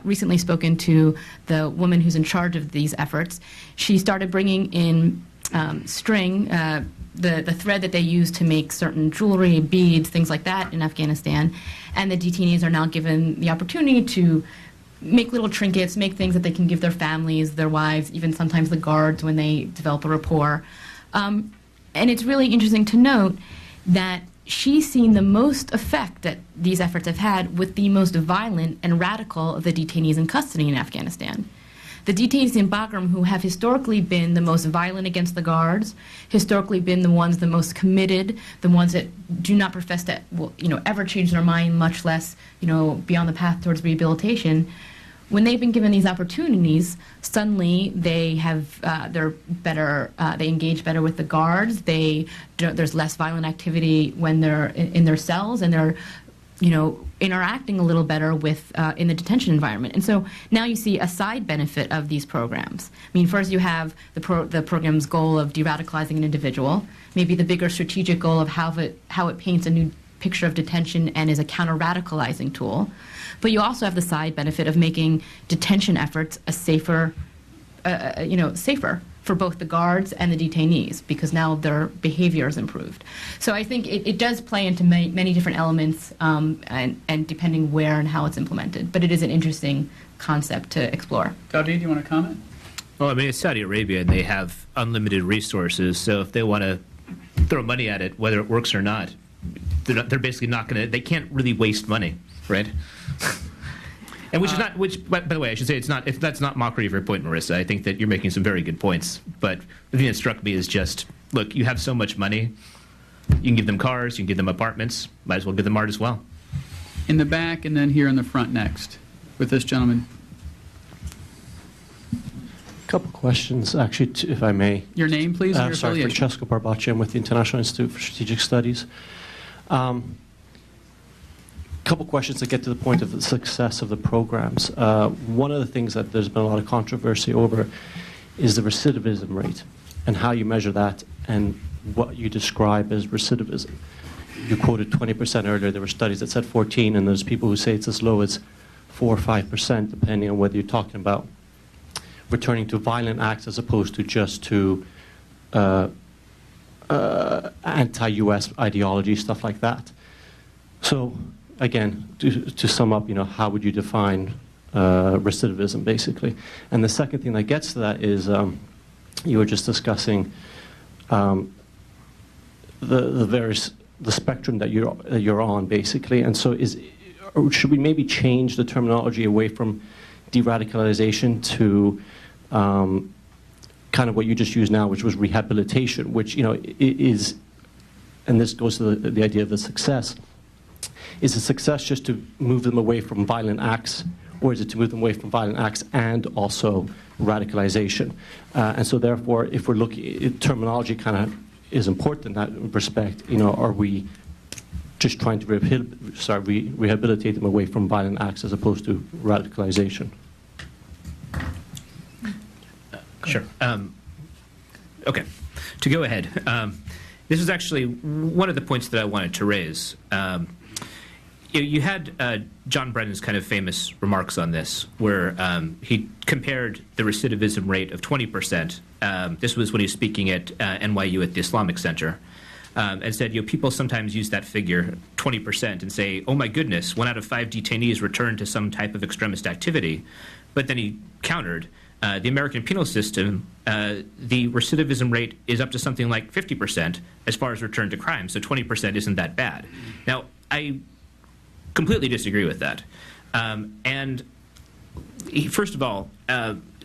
recently spoken to the woman who's in charge of these efforts, she started bringing in string, the thread that they use to make certain jewelry, beads, things like that in Afghanistan. And the detainees are now given the opportunity to make little trinkets, make things that they can give their families, their wives, even sometimes the guards when they develop a rapport. And it's really interesting to note that she's seen the most effect that these efforts have had with the most violent and radical of the detainees in custody in Afghanistan. The detainees in Bagram, who have historically been the most violent against the guards, historically been the ones the most committed, the ones that do not profess to, ever change their mind, much less, be on the path towards rehabilitation. When they've been given these opportunities, suddenly they have they're better. They engage better with the guards. There's less violent activity when they're in their cells, and they're interacting a little better with in the detention environment. And so now you see a side benefit of these programs. I mean, first you have the program's goal of de-radicalizing an individual, maybe the bigger strategic goal of how it paints a new picture of detention and is a counter-radicalizing tool. But you also have the side benefit of making detention efforts a safer for both the guards and the detainees, because now their behavior is improved. So I think it does play into many different elements, and depending where and how it's implemented. But it is an interesting concept to explore. David, do you want to comment? Well, I mean, it's Saudi Arabia, and they have unlimited resources, so if they want to throw money at it, whether it works or not, they're basically not going to, they can't really waste money, right? And by the way, I should say that's not mockery of your point, Marissa. I think that you're making some very good points. But the thing that struck me is just, look, you have so much money. You can give them cars, you can give them apartments. Might as well give them art as well. In the back, and then here in the front next, with this gentleman. A couple questions, actually, if I may. Your name, please, and your sorry, affiliation. Francesco Barbacci. I'm with the International Institute for Strategic Studies. Couple questions to get to the point of the success of the programs. One of the things that there's been a lot of controversy over is the recidivism rate and how you measure that and what you describe as recidivism. You quoted 20% earlier. There were studies that said 14, and there's people who say it's as low as 4 or 5%, depending on whether you're talking about returning to violent acts as opposed to just to anti-US ideology, stuff like that. So again, to sum up, how would you define recidivism, basically? And the second thing that gets to that is you were just discussing the spectrum that you're on, basically. And so should we maybe change the terminology away from de-radicalization to kind of what you just used now, which was rehabilitation, which is, and this goes to the idea of the success. Is the success just to move them away from violent acts, or is it to move them away from violent acts and also radicalization? And so therefore, if we're looking, terminology kind of is important in that respect. Are we just trying to rehabilitate them away from violent acts as opposed to radicalization? Sure. Okay. To go ahead, this is actually one of the points that I wanted to raise. You had John Brennan's kind of famous remarks on this, where he compared the recidivism rate of 20%. This was when he was speaking at NYU at the Islamic Center, and said, people sometimes use that figure, 20%, and say, oh my goodness, 1 out of 5 detainees returned to some type of extremist activity. But then he countered, the American penal system, the recidivism rate is up to something like 50% as far as return to crime, so 20% isn't that bad. Now, I completely disagree with that. And first of all,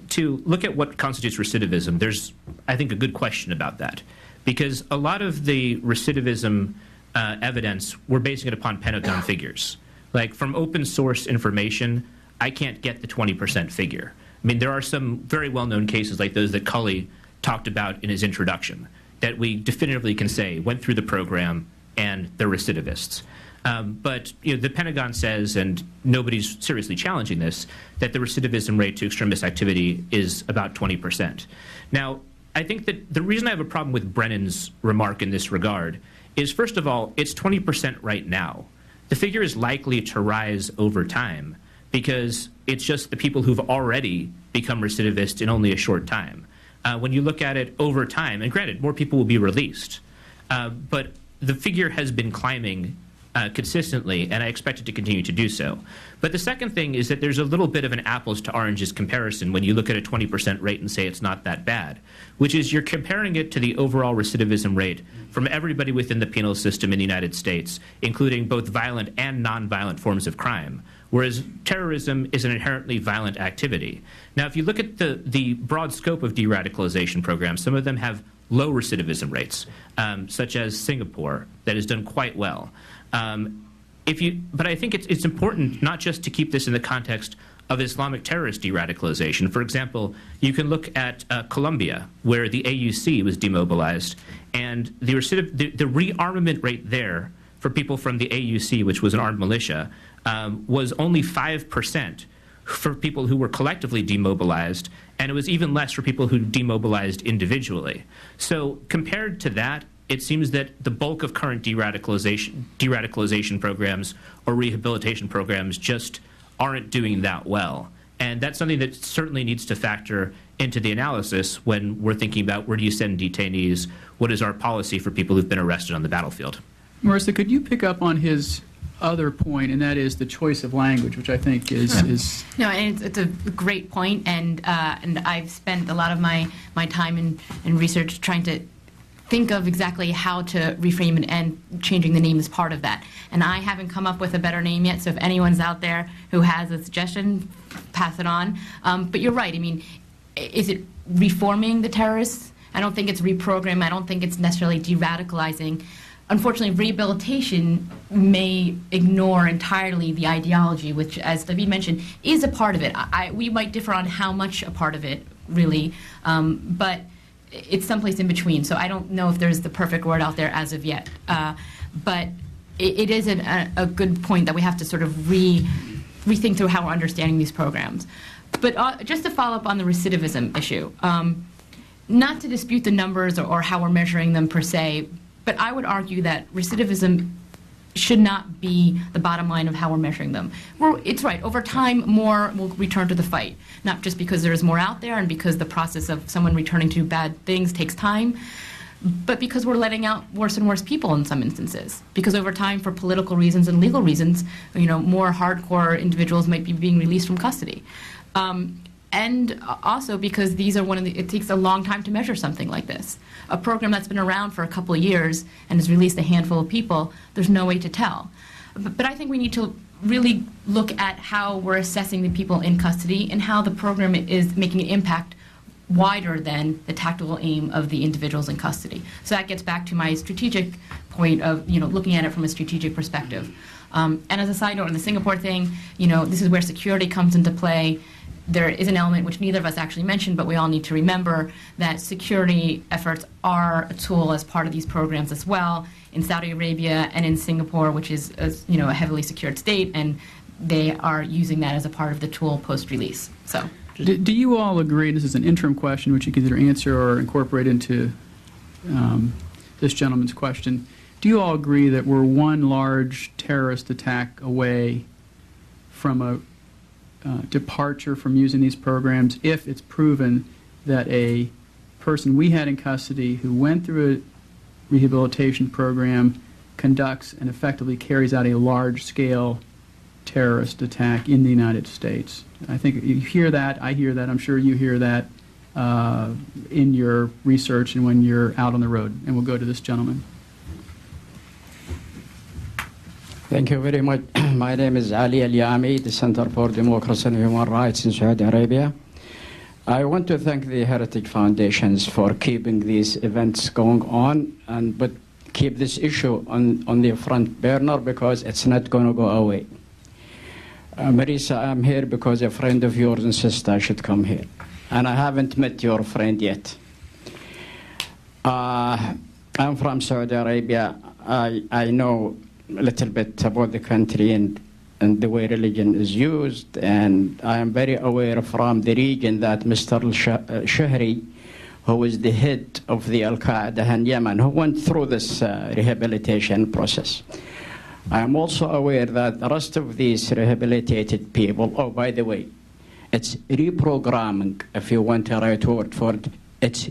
to look at what constitutes recidivism, there's, I think, a good question about that. Because a lot of the recidivism evidence, we're basing it upon Pentagon figures. Like, from open source information, I can't get the 20% figure. I mean, there are some very well-known cases like those that Cully talked about in his introduction that we definitively can say went through the program and they're recidivists. But the Pentagon says, and nobody's seriously challenging this, that the recidivism rate to extremist activity is about 20%. Now, I think that the reason I have a problem with Brennan's remark in this regard is, first of all, it's 20% right now. The figure is likely to rise over time because it's just the people who've already become recidivist in only a short time. When you look at it over time, and granted, more people will be released, but the figure has been climbing consistently, and I expect it to continue to do so. But the second thing is that there's a little bit of an apples to oranges comparison when you look at a 20% rate and say it's not that bad, which is you're comparing it to the overall recidivism rate from everybody within the penal system in the United States, including both violent and nonviolent forms of crime, whereas terrorism is an inherently violent activity. Now, if you look at the broad scope of de-radicalization programs, some of them have low recidivism rates, such as Singapore, that has done quite well. But I think it's important not just to keep this in the context of Islamic terrorist de-radicalization. For example, you can look at Colombia, where the AUC was demobilized, and the rearmament rate there for people from the AUC, which was an armed militia, was only 5% for people who were collectively demobilized, and it was even less for people who demobilized individually. So compared to that, it seems that the bulk of current de-radicalization programs or rehabilitation programs just aren't doing that well. And that's something that certainly needs to factor into the analysis when we're thinking about where do you send detainees, what is our policy for people who've been arrested on the battlefield. Marissa, could you pick up on his other point, and that is the choice of language, which I think is No, and it's a great point, and I've spent a lot of my time in research trying to think of exactly how to reframe it, and changing the name is part of that. And I haven't come up with a better name yet, so if anyone's out there who has a suggestion, pass it on. But you're right. I mean, is it reforming the terrorists? I don't think it's reprogramming. I don't think it's necessarily de-radicalizing. Unfortunately, rehabilitation may ignore entirely the ideology, which, as David mentioned, is a part of it. We might differ on how much a part of it, really, but it's someplace in between. So I don't know if there's the perfect word out there as of yet. But it is a good point that we have to sort of rethink through how we're understanding these programs. But just to follow up on the recidivism issue, not to dispute the numbers or how we're measuring them per se, but I would argue that recidivism should not be the bottom line of how we're measuring them. It's right, over time, more will return to the fight, not just because there's more out there and because the process of someone returning to bad things takes time, but because we're letting out worse and worse people in some instances. Because over time, for political reasons and legal reasons, more hardcore individuals might be being released from custody. And also because these are it takes a long time to measure something like this. A program that's been around for a couple of years and has released a handful of people, there's no way to tell. But I think we need to really look at how we're assessing the people in custody and how the program is making an impact wider than the tactical aim of the individuals in custody. So that gets back to my strategic point of looking at it from a strategic perspective. And as a side note on the Singapore thing, this is where security comes into play. There is an element which neither of us actually mentioned, but we all need to remember that security efforts are a tool as part of these programs as well in Saudi Arabia and in Singapore, which is a heavily secured state, and they are using that as a part of the tool post-release. So, do you all agree, this is an interim question which you can either answer or incorporate into this gentleman's question, do you all agree that we're one large terrorist attack away from a departure from using these programs if it's proven that a person we had in custody who went through a rehabilitation program conducts and effectively carries out a large-scale terrorist attack in the United States? I think you hear that, I hear that, I'm sure you hear that in your research and when you're out on the road. And we'll go to this gentleman. Thank you very much. My name is Ali Al-Yami, the Center for Democracy and Human Rights in Saudi Arabia. I want to thank the Heritage Foundations for keeping these events going on, but keep this issue on the front burner because it's not going to go away. Marissa, I'm here because a friend of yours insisted I should come here. And I haven't met your friend yet. I'm from Saudi Arabia. I know a little bit about the country and the way religion is used, and I am very aware from the region that Mr. Shahri, who is the head of the Al-Qaeda in Yemen, who went through this rehabilitation process. I am also aware that the rest of these rehabilitated people, oh, by the way, it's reprogramming, if you want a right word for it, it's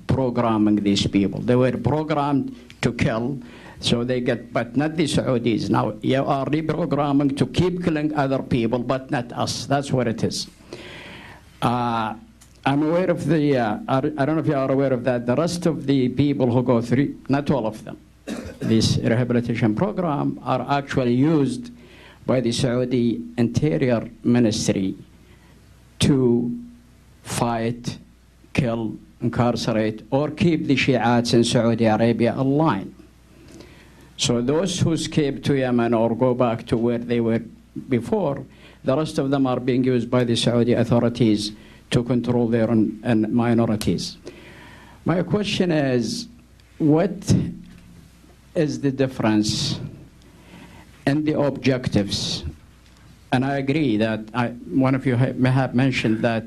programming these people. They were programmed to kill, so they get, but not the Saudis. Now you are reprogramming to keep killing other people, but not us. That's what it is. I'm aware of the, I don't know if you are aware of that, the rest of the people who go through, not all of them, this rehabilitation program are actually used by the Saudi Interior Ministry to fight, kill, incarcerate, or keep the Shiites in Saudi Arabia aligned. So those who escape to Yemen or go back to where they were before, the rest of them are being used by the Saudi authorities to control their own minorities. My question is, what is the difference in the objectives? And I agree that one of you may have mentioned that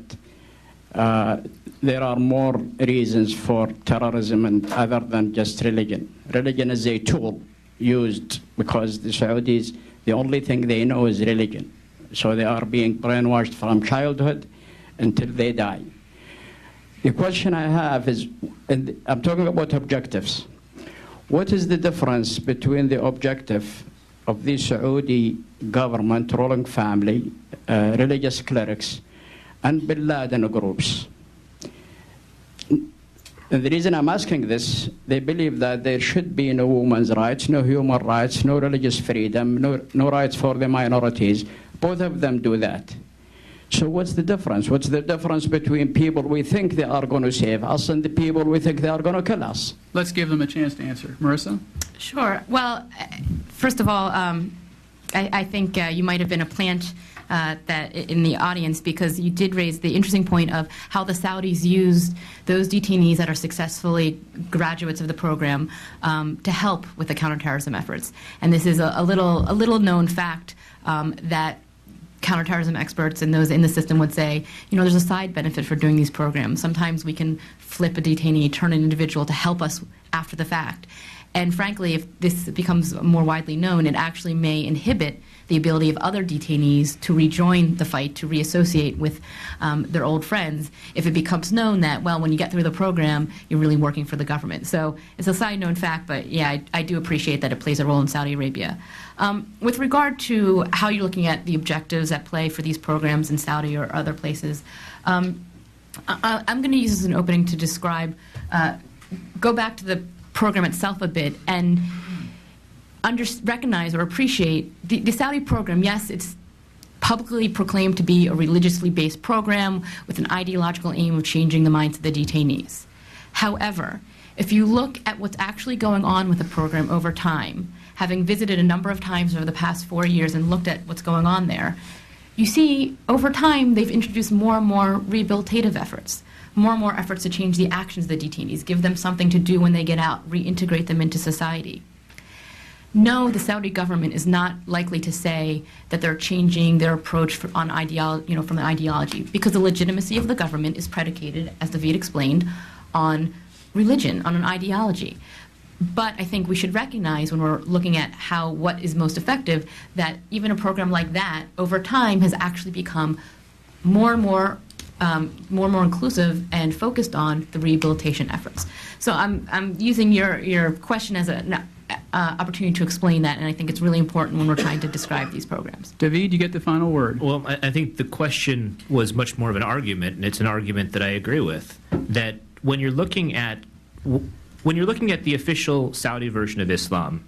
there are more reasons for terrorism and other than just religion. Religion is a tool used because the Saudis, the only thing they know is religion. So they are being brainwashed from childhood until they die. The question I have is, and I'm talking about objectives. What is the difference between the objective of the Saudi government, ruling family, religious clerics, and Bin Laden groups? And the reason I'm asking this, they believe that there should be no women's rights, no human rights, no religious freedom, no rights for the minorities. Both of them do that. So what's the difference? What's the difference between people we think they are going to save us and the people we think they are going to kill us? Let's give them a chance to answer. Marissa? Sure. Well, first of all, I think you might have been a plant that in the audience, because you did raise the interesting point of how the Saudis used those detainees that are successfully graduates of the program to help with the counterterrorism efforts. And this is a little known fact that counterterrorism experts and those in the system would say, you know, there's a side benefit for doing these programs. Sometimes we can flip a detainee, turn an individual to help us after the fact. And frankly, if this becomes more widely known, it actually may inhibit the ability of other detainees to rejoin the fight, to reassociate with their old friends, if it becomes known that, well, when you get through the program, you're really working for the government. So it's a side known fact, but yeah, I do appreciate that it plays a role in Saudi Arabia. With regard to how you're looking at the objectives at play for these programs in Saudi or other places, I'm going to use this as an opening to describe, go back to the program itself a bit and recognize or appreciate the Saudi program. Yes, it's publicly proclaimed to be a religiously based program with an ideological aim of changing the minds of the detainees. However, if you look at what's actually going on with the program over time, having visited a number of times over the past 4 years and looked at what's going on there, you see over time they've introduced more and more rehabilitative efforts, more and more efforts to change the actions of the detainees, give them something to do when they get out, reintegrate them into society. No, the Saudi government is not likely to say that they're changing their approach from the ideology, because the legitimacy of the government is predicated, as David explained, on religion, on an ideology. But I think we should recognize when we're looking at what is most effective, that even a program like that over time has actually become more and more inclusive and focused on the rehabilitation efforts. So I'm using your question as an opportunity to explain that, and I think it's really important when we're trying to describe these programs. David, you get the final word. Well, I think the question was much more of an argument, and it's an argument that I agree with, that when you're looking at the official Saudi version of Islam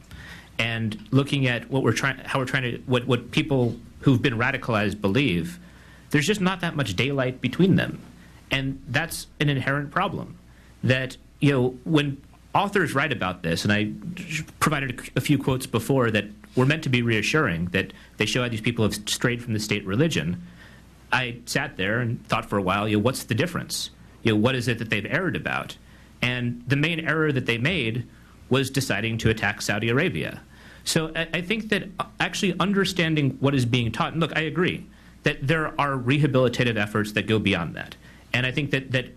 and looking at what people who've been radicalized believe, there's just not that much daylight between them. And that's an inherent problem. That, when authors write about this, and I provided a few quotes before that were meant to be reassuring, that they show how these people have strayed from the state religion, I sat there and thought for a while, what's the difference? What is it that they've erred about? And the main error that they made was deciding to attack Saudi Arabia. So I think that actually understanding what is being taught, and look, I agree that there are rehabilitative efforts that go beyond that. And I think that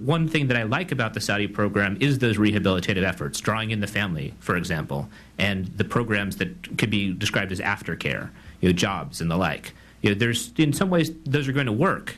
one thing that I like about the Saudi program is those rehabilitative efforts, drawing in the family, for example, and the programs that could be described as aftercare, jobs and the like. There's, in some ways, those are going to work.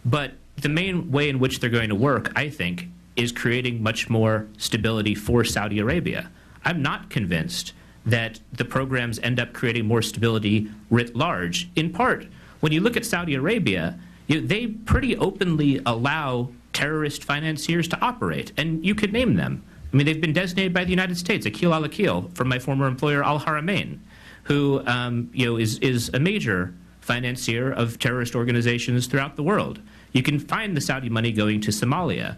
But the main way in which they're going to work, I think, is creating much more stability for Saudi Arabia. I'm not convinced that the programs end up creating more stability writ large. In part, when you look at Saudi Arabia, they pretty openly allow terrorist financiers to operate, and you could name them. I mean, they've been designated by the United States, Akil al-Akil, from my former employer Al Haramain, who is a major financier of terrorist organizations throughout the world. You can find the Saudi money going to Somalia,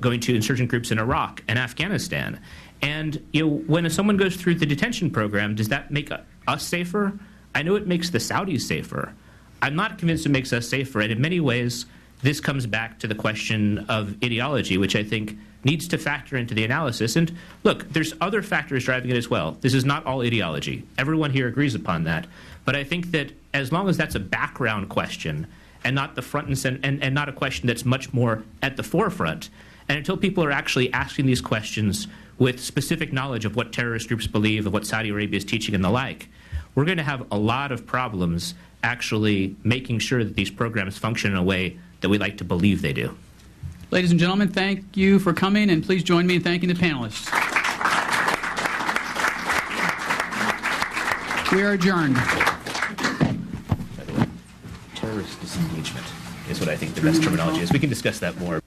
going to insurgent groups in Iraq and Afghanistan. And when someone goes through the detention program, does that make us safer? I know it makes the Saudis safer. I'm not convinced it makes us safer, and in many ways, this comes back to the question of ideology, which I think needs to factor into the analysis. And look, there's other factors driving it as well. This is not all ideology. Everyone here agrees upon that. But I think that as long as that's a background question and not the front and center, and not a question that's much more at the forefront, and until people are actually asking these questions with specific knowledge of what terrorist groups believe, of what Saudi Arabia is teaching and the like, we're going to have a lot of problems actually making sure that these programs function in a way that we like to believe they do. Ladies and gentlemen, thank you for coming, and please join me in thanking the panelists. We are adjourned. Terrorist disengagement is what I think the best terminology is. We can discuss that more.